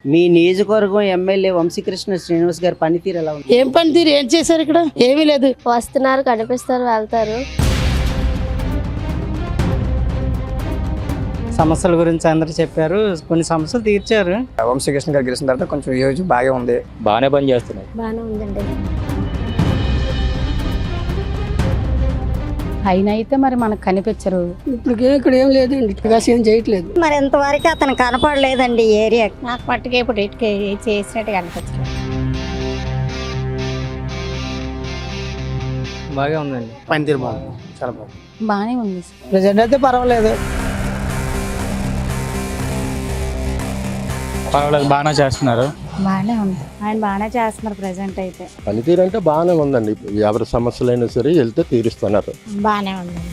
మీ నియోజకవర్గం ఎమ్మెల్యే వంశీకృష్ణ శ్రీనివాస్ గారి పనితీరు ఎలా ఉంది? ఏం పనితీరు ఏం చేశారు? ఇక్కడ ఏమీ లేదు. వస్తున్నారు, కనిపిస్తారు, వెళ్తారు. సమస్యల గురించి అందరూ చెప్పారు, కొన్ని సమస్యలు తీర్చారు. వంశీకృష్ణ గారు గెలిచిన తర్వాత కొంచెం యూజ్ బాగా ఉంది, బాగానే పని చేస్తున్నారు. బాగానే ఉందండి. అయినా అయితే మరి మనకు కనిపించరు. ఇప్పుడు ఇక్కడ ఏం లేదండి, ఏం చేయట్లేదు. మరి ఇంతవరకు అతను కనపడలేదండి ఈ ఏరియా. నాకు పట్టుకే ఇప్పుడు ఇటుకే చేసినట్టు కనిపించలేదు. బాగా ఉందండి, పనితీరు బాగుంది, చాలా బాగుంది. బాగానే ఉంది. ప్రజెంట్ అయితే పర్వాలేదు. పర్వాలేదు, బాగానే చేస్తున్నారు. బాగానే ఉంది. ఆయన బాగానే చేస్తున్నారు ప్రెసెంట్ అయితే. పనితీరు అంటే బాగానే ఉందండి. ఎవరి సమస్యలైనా సరే వెళ్తే తీరుస్తున్నారు. బాగానే ఉందండి.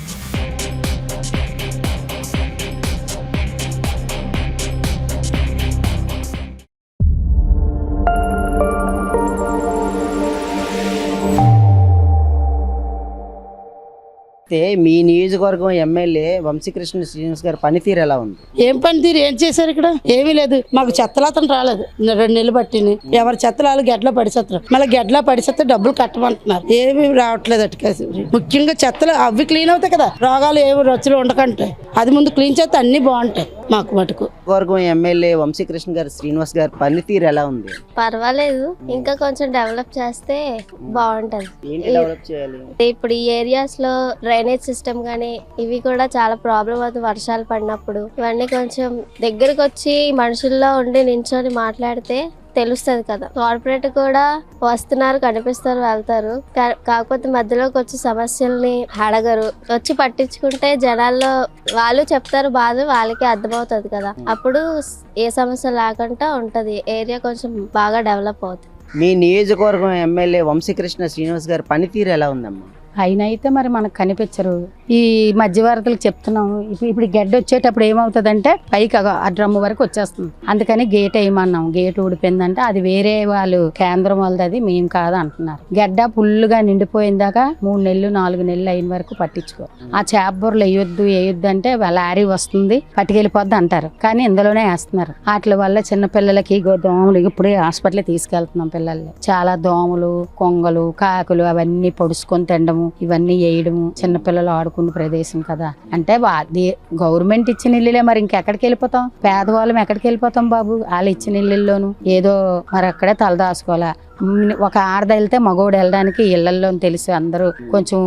అయితే మీ నియోజకవర్గం ఎమ్మెల్యే వంశీకృష్ణ శ్రీనివాస్ గారి పనితీరు ఎలా ఉంది? ఏం పనితీరు ఏం చేశారు? ఇక్కడ ఏమీ లేదు. మాకు చెత్తలు అతను రాలేదు, 2 నెలలు పట్టింది. ఎవరి చెత్తలు వాళ్ళు గెడ్లో పడిసేస్తారు, మళ్ళీ గెడ్లో పడిసేస్తే డబ్బులు కట్టమంటున్నారు. ఏమి రావట్లేదు అటుకేసి. ముఖ్యంగా చెత్తలు అవి క్లీన్ అవుతాయి కదా, రోగాలు ఏమి రచ్చులు ఉండకంటే అది ముందు క్లీన్ చేస్తే అన్ని బాగుంటాయి మాకు మటుకు. వర్గం ఎమ్మెల్యే వంశీకృష్ణ గారి శ్రీనివాస్ గారి పనితీరు ఎలా ఉంది? పర్వాలేదు, ఇంకా కొంచెం డెవలప్ చేస్తే బాగుంటది. ఏంటి డెవలప్ చేయాలి? ఇప్పుడు ఈ ఏరియాస్ లో డ్రైనేజ్ సిస్టమ్ గానీ ఇవి కూడా చాలా ప్రాబ్లం అవుతుంది. వర్షాలు పడినప్పుడు ఇవన్నీ కొంచెం దగ్గరకు వచ్చి మనుషుల్లో ఉండి నించొని మాట్లాడితే తెలుస్తుంది కదా. కార్పొరేట్ కూడా వస్తున్నారు, కనిపిస్తారు, వెళ్తారు. కాకపోతే మధ్యలోకి వచ్చి సమస్యల్ని అడగరు. వచ్చి పట్టించుకుంటే జనాల్లో వాళ్ళు చెప్తారు, బాధ వాళ్ళకి అర్థమవుతుంది కదా. అప్పుడు ఏ సమస్య లేకుండా ఉంటది. ఏరియా కొంచెం బాగా డెవలప్ అవుతుంది. మీ నియోజకవర్గం ఎమ్మెల్యే వంశీకృష్ణ శ్రీనివాస్ గారి పనితీరు ఎలా ఉందమ్మా? అయినా అయితే మరి మనకు కనిపించరు. ఈ మధ్యవర్తులకు చెప్తున్నాం. ఇప్పుడు గడ్డ వచ్చేటప్పుడు ఏమవుతుందంటే పైకి ఆ డ్రమ్ము వరకు వచ్చేస్తుంది. అందుకని గేట్ వేయమన్నాం. గేట్ ఊడిపోయిందంటే అది వేరే వాళ్ళు కేంద్రం వాళ్ళది, అది మేము కాదు అంటున్నారు. గడ్డ ఫుల్గా నిండిపోయిందాక 3 నెలలు 4 నెలలు అయిన వరకు పట్టించుకో. ఆ చేప బుర్రలు వేయొద్దు అంటే లారీ వస్తుంది పట్టుకెళ్ళిపోద్ది అంటారు, కానీ ఇందులోనే వేస్తున్నారు. వాటి వల్ల చిన్న పిల్లలకి దోమలు, ఇప్పుడే హాస్పిటల్ తీసుకెళ్తున్నాం పిల్లల్ని. చాలా దోమలు, కొంగలు, కాకులు అవన్నీ పొడుచుకొని తినడము, ఇవన్నీ వేయడము. చిన్నపిల్లలు ఆడుకునే ప్రదేశం కదా. అంటే గవర్నమెంట్ ఇచ్చిన ఇల్లులే, మరి ఇంకెక్కడికి వెళ్ళిపోతాం? పేదవాళ్ళం ఎక్కడికి వెళ్ళిపోతాం బాబు? వాళ్ళు ఇచ్చిన ఇల్లుల్లోనూ ఏదో మరి అక్కడే తలదాచుకోవాలా. ఒక ఆడద వెళ్తే మగోడు వెళ్ళడానికి ఇళ్లల్లో తెలుసు. అందరూ కొంచెం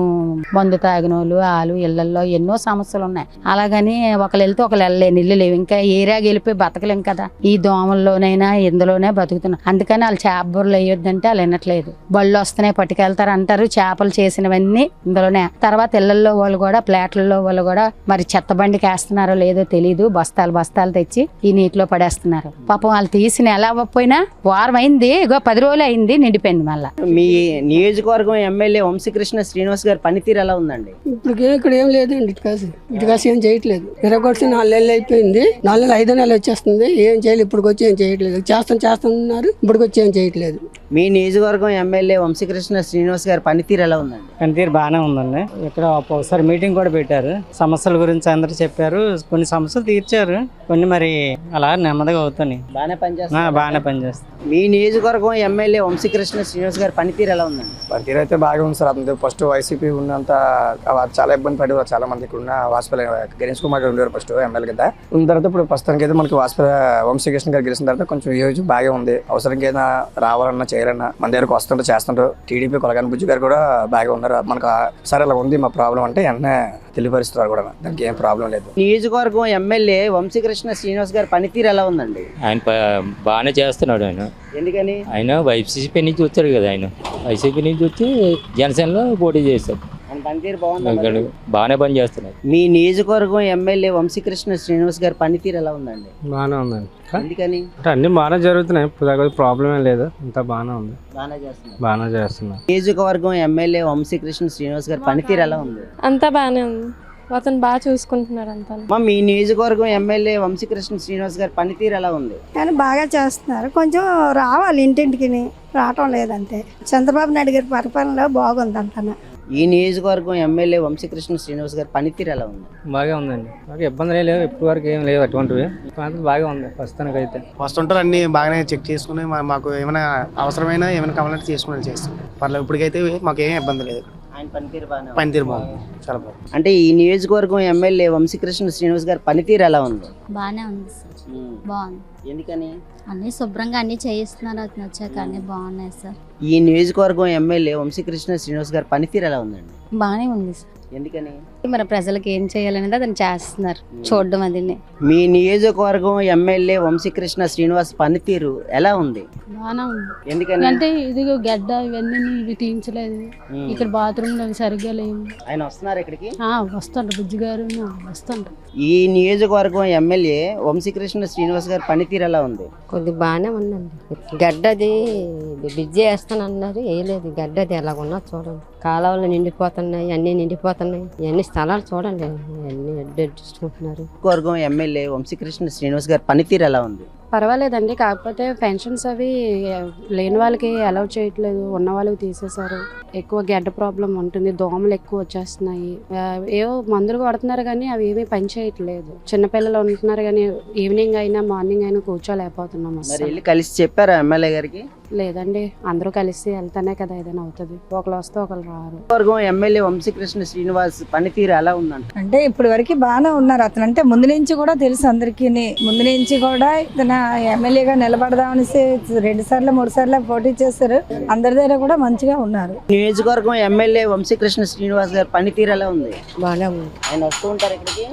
మందు తాగిన వాళ్ళు ఇళ్లల్లో ఎన్నో సమస్యలు ఉన్నాయి. అలాగని ఒకళ్ళు వెళ్తే ఒకళ్ళు వెళ్ళలేని ఇల్లు లేవు. ఇంకా ఏరియాకి వెళ్ళిపోయి బతకలేం కదా. ఈ దోమల్లోనైనా ఇందులోనే బతుకుతున్నాం. అందుకని వాళ్ళు చేప బుర్రలు వేయొద్దంటే వాళ్ళు వినట్లేదు. బళ్ళు వస్తున్నాయి పట్టుకెళ్తారు అంటారు. చేపలు చేసినవన్నీ ఇందులోనే. తర్వాత ఇళ్లల్లో వాళ్ళు కూడా, ఫ్లాట్లలో వాళ్ళు కూడా మరి చెత్త బండికి వేస్తున్నారో లేదో తెలియదు. బస్తాలు తెచ్చి ఈ నీటిలో పడేస్తున్నారు. పాపం వాళ్ళు తీసిన ఎలా అవ్వకపోయినా వారం అయింది, 10 రోజులు అయింది, నిండిపోయింది. మళ్ళా మీ నియోజకవర్గం ఎమ్మెల్యే వంశీకృష్ణ శ్రీనివాస్ గారి పనితీరు ఎలా ఉందండి? ఇప్పుడు ఇక్కడ ఏం లేదండి, ఇటుకాసి ఏం చేయట్లేదు. ఇరగొచ్చి 4 నెలలు అయిపోయింది. 4 నెలలు 5 నెలలు వచ్చేస్తుంది. ఏం చేయాలి? ఇప్పుడు వచ్చి ఏం చేయట్లేదు. చేస్తున్నారు, ఇప్పుడు వచ్చి ఏం చేయట్లేదు. మీ నియోజకవర్గం ఎమ్మెల్యే వంశీకృష్ణ శ్రీనివాస్ గారి పనితీరు ఎలా ఉందండి? పనితీరు బాగానే ఉందండి. ఇక్కడ ఒకసారి మీటింగ్ కూడా పెట్టారు, సమస్యల గురించి అందరూ చెప్పారు, కొన్ని సమస్యలు తీర్చారు, కొన్ని మరి అలా నెమ్మదిగా అవుతాయి. బాగానే పనిచేస్తారు. మీ నియోజకవర్గం ఎమ్మెల్యే వంశీకృష్ణ శ్రీనివాస్ గారి పనితీరు ఎలా ఉందండి? పనితీరు అయితే బాగా ఉంది సార్. అతను ఫస్ట్ వైసీపీ ఉన్నంత చాలా ఇబ్బంది పడేవారు చాలా మంది. ఇక్కడ ఉన్న వాజ్పేయి గణేష్ కుమార్ గారు ఉండేవారు ఫస్ట్ ఎమ్మెల్యే కదా. ఉన్న తర్వాత ఇప్పుడు ప్రస్తుతానికి అయితే మనకి వంశీకృష్ణ గారు గెలిచిన తర్వాత కొంచెం యూజ్ బాగా ఉంది. అవసరంగా ఏదైనా రావాలన్నా చేయాలన్నా మన దగ్గరకు వస్తుంటే చేస్తుంటారు. టీడీపీ కొలగాని బుజ్జి గారు కూడా బాగా ఉన్నారు. మనకు సరే ఇలా ఉంది మా ప్రాబ్లం అంటే వెంటనే తెలియపరుస్తున్నారు కూడా, దానికి ఏం ప్రాబ్లం లేదు. నియోజకవర్గం ఎమ్మెల్యే వంశీకృష్ణ శ్రీనివాస్ గారి పనితీరు ఎలా ఉందండి? ఆయన బాగానే చేస్తున్నాడు. ఆయన ఎందుకని? ఆయన వైసీపీ నుంచి వచ్చాడు కదా. ఆయన వైసీపీ నుంచి వచ్చి జనసేనలో పోటీ చేశాడు. పనితీరు బాగుంది, బాగానే పని చేస్తున్నాడు. మీ నియోజకవర్గం ఎమ్మెల్యే వంశీకృష్ణ శ్రీనివాస్ గారి పనితీరు ఎలా ఉందండి? బాగానే ఉందండి. ఎందుకని? అన్ని బాగానే జరుగుతున్నాయి, ఇప్పుడు ప్రాబ్లం ఏం లేదు, అంతా బాగానే ఉంది. బాగానే చేస్తున్నారు. నియోజకవర్గం ఎమ్మెల్యే వంశీకృష్ణ శ్రీనివాస్ గారి పనితీరు ఎలా ఉంది? అంతా బాగానే ఉంది. అతను బాగా చూసుకుంటున్నారు అంతా. మీ నియోజకవర్గం ఎమ్మెల్యే వంశీకృష్ణ శ్రీనివాస్ గారి పనితీరు ఎలా ఉంది? కానీ బాగా చేస్తున్నారు. కొంచెం రావాలి, ఇంటింటికి రావటం లేదంతే. చంద్రబాబు నాయుడు గారి పరిపాలనలో బాగుంది అంతా. ఈ నియోజకవర్గం ఎమ్మెల్యే వంశీకృష్ణ శ్రీనివాస్ గారి పనితీరు ఎలా ఉంది? బాగా ఉందండి. మాకు ఇబ్బందులు లేవు, ఇప్పటి వరకు ఏం లేవు అటువంటివి. బాగా ఉంది ప్రస్తుతానికి అయితే. వస్తుంటారు అన్ని బాగానే చెక్ చేసుకుని మాకు ఏమైనా అవసరమైన ఏమైనా కావాలంటే చేసుకుని చేస్తాం. పర్లేదు, ఇప్పటికైతే మాకు ఏం ఇబ్బంది లేదు. ఆయన పనితీరు బాగా పనితీరు బాగుంది, చాలా బాగుంది. అంటే ఈ నియోజకవర్గం ఎమ్మెల్యే వంశీకృష్ణ శ్రీనివాస్ గారి పనితీరు ఎలా ఉంది? బాగానే ఉంది సార్, బాగుంది. ఎందుకని? అన్నీ శుభ్రంగా అన్నీ చేయిస్తున్నారు, అది నచ్చాక అన్నీ బాగున్నాయి సార్. ఈ నియోజకవర్గం ఎమ్మెల్యే వంశీకృష్ణ శ్రీనివాస్ గారి పనితీరు ఎలా ఉందండి? బాగానే ఉంది సార్. ఎందుకని? మన ప్రజలకు ఏం చేయాలనేది అతను చేస్తున్నారు, చూడడం అది. మీ నియోజకవర్గం ఎమ్మెల్యే వంశీకృష్ణ శ్రీనివాస్ పనితీరు ఎలా ఉంది? బాగానే ఉంది. ఎందుకని? అంటే ఇదిగో గడ్డ ఇవన్నీ ఇవి తీయించలేదు, ఇక్కడ బాత్రూమ్లు అవి సరిగ్గా లేవు. ఆయన వస్తున్నారు ఇక్కడికి? వస్తుండ్రు, బుజ్జి గారు వస్తుండ్రు. ఈ నియోజకవర్గం ఎమ్మెల్యే వంశీకృష్ణ శ్రీనివాస్ గారి పనితీరు ఎలా ఉంది? కొద్ది బాగానే ఉందండి. గడ్డది బిజ్జి వేస్తానన్నారు, వేయలేదు. గడ్డది ఎలాగున్నా చూడండి, కాలువలు నిండిపోతున్నాయి, అన్నీ నిండిపోతున్నాయి. ఇవన్నీ స్థలాలు చూడండి, అన్నీ అడ్డేసుకుంటున్నారు. వర్గం ఎమ్మెల్యే వంశీకృష్ణ శ్రీనివాస్ గారి పనితీరు ఎలా ఉంది? పర్వాలేదండి, కాకపోతే పెన్షన్స్ అవి లేని వాళ్ళకి అలౌ చేయట్లేదు, ఉన్న వాళ్ళకి తీసేశారు. ఎక్కువ గడ్డ ప్రాబ్లం ఉంటుంది, దోమలు ఎక్కువ వచ్చేస్తున్నాయి. ఏవో మందులు కొడుతున్నారు కానీ అవి ఏమీ పని చేయట్లేదు. చిన్నపిల్లలు ఉంటున్నారు కానీ ఈవినింగ్ అయినా మార్నింగ్ అయినా కూర్చోలేకపోతున్నాం. వెళ్ళి కలిసి చెప్పారా ఎమ్మెల్యే గారికి? లేదండి, అందరూ కలిసి వెళ్తానే కదా ఏదైనా అవుతుంది, ఒకరు వస్తే ఒకరు రారు. వర్గం ఎమ్మెల్యే వంశీకృష్ణ శ్రీనివాస్ పనితీరు ఎలా ఉందంట? అంటే ఇప్పటి వరకు బాగానే ఉన్నారు. అతను అంటే ముందు నుంచి కూడా తెలుసు అందరికీ. ముందు నుంచి కూడా ఇతను ఎమ్మెల్యేగా నిలబడదామని 2 సార్లు 3 సార్లు పోటీ చేశారు. అందరి దగ్గర కూడా మంచిగా ఉన్నారు. నియోజకవర్గం ఎమ్మెల్యే వంశీకృష్ణ శ్రీనివాస్ గారి పనితీరు ఎలా ఉంది? బాగానే ఉంది. ఆయన వస్తూ ఉంటారు ఇక్కడికి?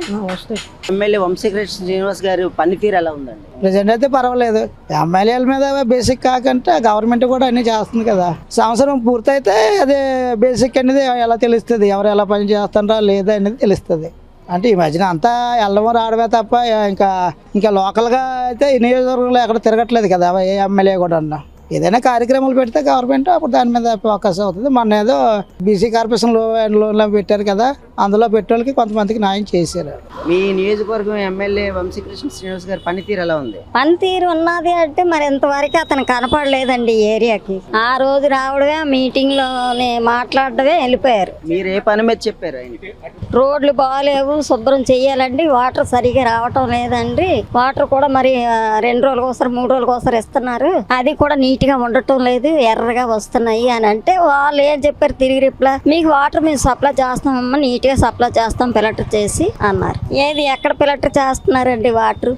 ఎమ్మెల్యే వంశీకృష్ణ శ్రీనివాస్ గారి పనితీరు ఎలా ఉందండి? ప్రజెంట్ అయితే పర్వాలేదు. ఎమ్మెల్యేల మీద బేసిక్ కాకంటే గవర్నమెంట్ కూడా అన్ని చేస్తుంది కదా. సంవత్సరం పూర్తయితే అదే బేసిక్ అనేది ఎలా తెలుస్తుంది, ఎవరు ఎలా పని చేస్తారా లేదా అనేది తెలుస్తుంది. అంటే ఈ మధ్యన అంతా వెళ్ళడం రావడమే తప్ప ఇంకా లోకల్గా అయితే ఈ నియోజకవర్గంలో ఎక్కడ తిరగట్లేదు కదా ఏ ఎమ్మెల్యే కూడా అన్నా. ఏదైనా కార్యక్రమాలు పెడితే గవర్నమెంట్ అప్పుడు దాని మీద ఫోకస్ అవుతుంది. మొన్న ఏదో బీసీ కార్పొరేషన్ లోన్లు పెట్టారు కదా, అందులో పెట్టేళ్ళకి కొంతమందికి న్యాయం చేశారు. మీ నియోజకవర్గం ఎమ్మెల్యే వంశీకృష్ణ శ్రీనివాస్ గారి పనితీరు ఎలా ఉంది? పనితీరు ఉన్నది అంటే మరి ఇంతవరకు అతను కనపడలేదండి ఈ ఏరియాకి. ఆ రోజు రావడమే, మీటింగ్ లోనే మాట్లాడడమే వెళ్ళిపోయారు. మీరు ఏ పని మీద చెప్పారు ఆయనకి? రోడ్లు బాగాలేవు, శుభ్రం చెయ్యాలండి, వాటర్ సరిగా రావటం లేదండి. వాటర్ కూడా మరి 2 రోజులకు ఒకసారి 3 రోజులకు ఒకసారి ఇస్తున్నారు, అది కూడా నీట్ గా ఉండటం లేదు, ఎర్రగా వస్తున్నాయి అని అంటే వాళ్ళు ఏం చెప్పారు తిరిగి రిప్లై, మీకు వాటర్ మేము సప్లై చేస్తామమ్మా, నీట్ గా సప్లై చేస్తాం ఫిల్టర్ చేసి అన్నారు. ఏది ఎక్కడ ఫిల్టర్ చేస్తున్నారండి వాటర్?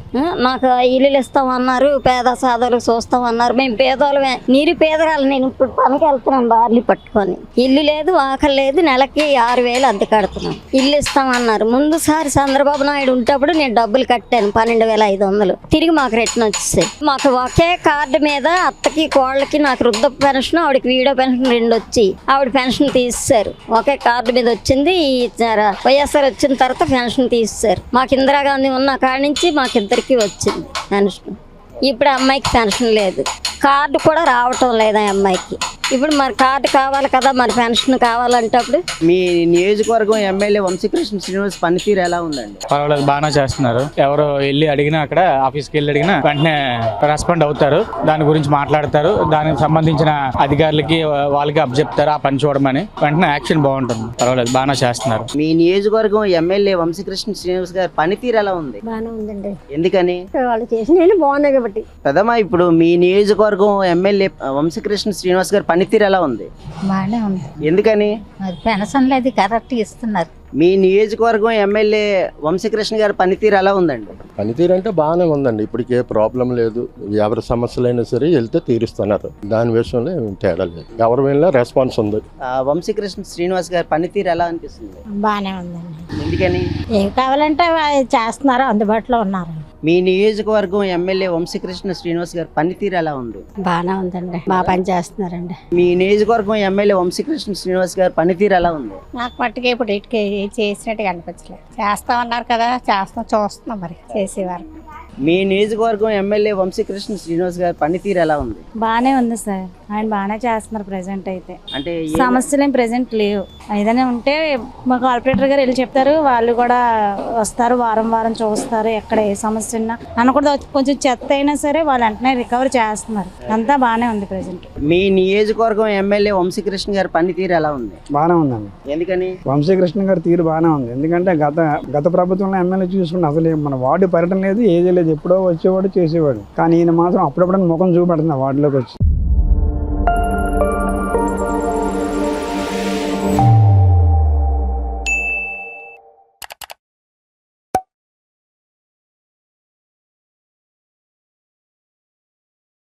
నాకు ఇల్లులు ఇస్తామన్నారు, పేద సాధువులకు చూస్తామన్నారు. మేము పేదోళ్ళమే, నీరు పేదరాలు. నేను ఇప్పుడు పనికి వెళ్తున్నాను బార్లీ పట్టుకొని, ఇల్లు లేదు ఆకలి లేదు, నెలకి 6,000 అద్దె కడుతున్నాను. ఇల్లు ఇస్తామన్నారు. ముందుసారి చంద్రబాబు నాయుడు ఉంటప్పుడు నేను డబ్బులు కట్టాను 12,500, తిరిగి మాకు రిటర్న్ వచ్చేసాయి. మాకు ఒకే కార్డు మీద అత్తకి కోళ్ళకి నాకు వృద్ధ పెన్షన్, ఆవిడకి వీడియో పెన్షన్ 2 వచ్చి ఆవిడ పెన్షన్ తీసేశారు. ఒకే కార్డు మీద వచ్చింది. వైఎస్ఆర్ వచ్చిన తర్వాత పెన్షన్ తీసేశారు. మాకు ఇందిరాగాంధీ ఉన్న కాడి నుంచి మాకిద్దరికి వచ్చింది పెన్షన్. ఇప్పుడు అమ్మాయికి పెన్షన్ లేదు, కార్డు కూడా రావటం లేదు ఆ అమ్మాయికి. ఇప్పుడు మరి కార్డు కావాలి కదా, మరి పెన్షన్ కావాలంటప్పుడు. మీ నియోజకవర్గం ఎమ్మెల్యే వంశీకృష్ణ శ్రీనివాస్ పనితీరు ఎలా ఉందండి? పర్వాలేదు, బాగానే చేస్తున్నారు. ఎవరు వెళ్ళి అడిగినా అక్కడ ఆఫీస్కి వెళ్ళి అడిగినా వెంటనే రెస్పాండ్ అవుతారు, దాని గురించి మాట్లాడతారు, దానికి సంబంధించిన అధికారులకి వాళ్ళకి అప్పచెప్తారు ఆ పని చూడమని. వెంటనే యాక్షన్ బాగుంటుంది. పర్వాలేదు, బాగానే చేస్తున్నారు. మీ నియోజకవర్గం ఎమ్మెల్యే వంశీకృష్ణ శ్రీనివాస్ గారి పనితీరు ఎలా ఉంది? బాగానే ఉందండి. ఎందుకని? వాళ్ళు చేసిన బాగున్నాయి కాబట్టి. పెద్దమ్మా, ఇప్పుడు మీ నియోజకవర్గం ఎమ్మెల్యే వంశీకృష్ణ శ్రీనివాస్ గారి పనితీరు ఎలా ఉంది? బాగానే ఉంది. ఎందుకని? మరి పెన్షన్లు అది కరెక్ట్ ఇస్తున్నారు. మీ నియోజకవర్గం ఎమ్మెల్యే వంశీకృష్ణ గారి పనితీరు ఎలా ఉందండి? పనితీరు అంటే బాగానే ఉందండి. ఇప్పటికి ఏ ప్రాబ్లం లేదు. ఎవరి సమస్యలైనా సరే వెళ్తే తీరుస్తున్నారు. దాని విషయంలో ఏం తేడా లేదు. ఎవరి వెళ్ళినా రెస్పాన్స్ ఉంది. వంశీకృష్ణ శ్రీనివాస్ గారి పనితీరు ఎలా అనిపిస్తుంది? బాగానే ఉందండి. ఎందుకని? ఏం కావాలంటే చేస్తున్నారు, అందుబాటులో ఉన్నారు. మీ నియోజకవర్గం ఎమ్మెల్యే వంశీకృష్ణ శ్రీనివాస్ గారి పనితీరు ఎలా ఉంది? బాగానే ఉందండి, బాగా పని చేస్తున్నారండి. మీ నియోజకవర్గం ఎమ్మెల్యే వంశీకృష్ణ శ్రీనివాస్ గారి పనితీరు ఎలా ఉంది? నాకు మట్టుకే ఇప్పుడు ఇటుకే చేసినట్టుగా అనిపించలేదు. చేస్తామన్నారు కదా, చూస్తున్నాం మరి చేసేవారు. మీ నియోజకవర్గం ఎమ్మెల్యే వంశీకృష్ణ శ్రీనివాస్ గారి పనితీరు ఎలా ఉంది? బాగానే ఉంది సార్, ఆయన బాగానే చేస్తున్నారు ప్రెసెంట్ అయితే. అంటే సమస్యలు ఏం ప్రెసెంట్ లేవు. ఏదైనా ఉంటే మా కార్పొరేటర్ గారు వెళ్ళి చెప్తారు, వాళ్ళు కూడా వస్తారు, వారం వారం చూస్తారు ఎక్కడ ఏ సమస్య ఉన్నా. అనకూడదు, కొంచెం చెత్త అయినా సరే వాళ్ళు వెంటనే రికవర్ చేస్తున్నారు. అంతా బాగానే ఉంది ప్రెసెంట్. మీ నియోజకవర్గం ఎమ్మెల్యే వంశీకృష్ణ గారి పనితీరు ఎలా ఉంది? బాగానే ఉందండి. ఎందుకని? వంశీకృష్ణ గారి తీరు బాగానే ఉంది. ఎందుకంటే గత ప్రభుత్వంలో ఎమ్మెల్యే చూసుకుంటే అసలు మన వార్డు పర్యటన లేదు, ఏదీ లేదు. ఎప్పుడో వచ్చేవాడు చేసేవాడు. కానీ ఈయన మాత్రం అప్పుడప్పుడు ముఖం చూపెడుతుంది వార్డులోకి వచ్చి.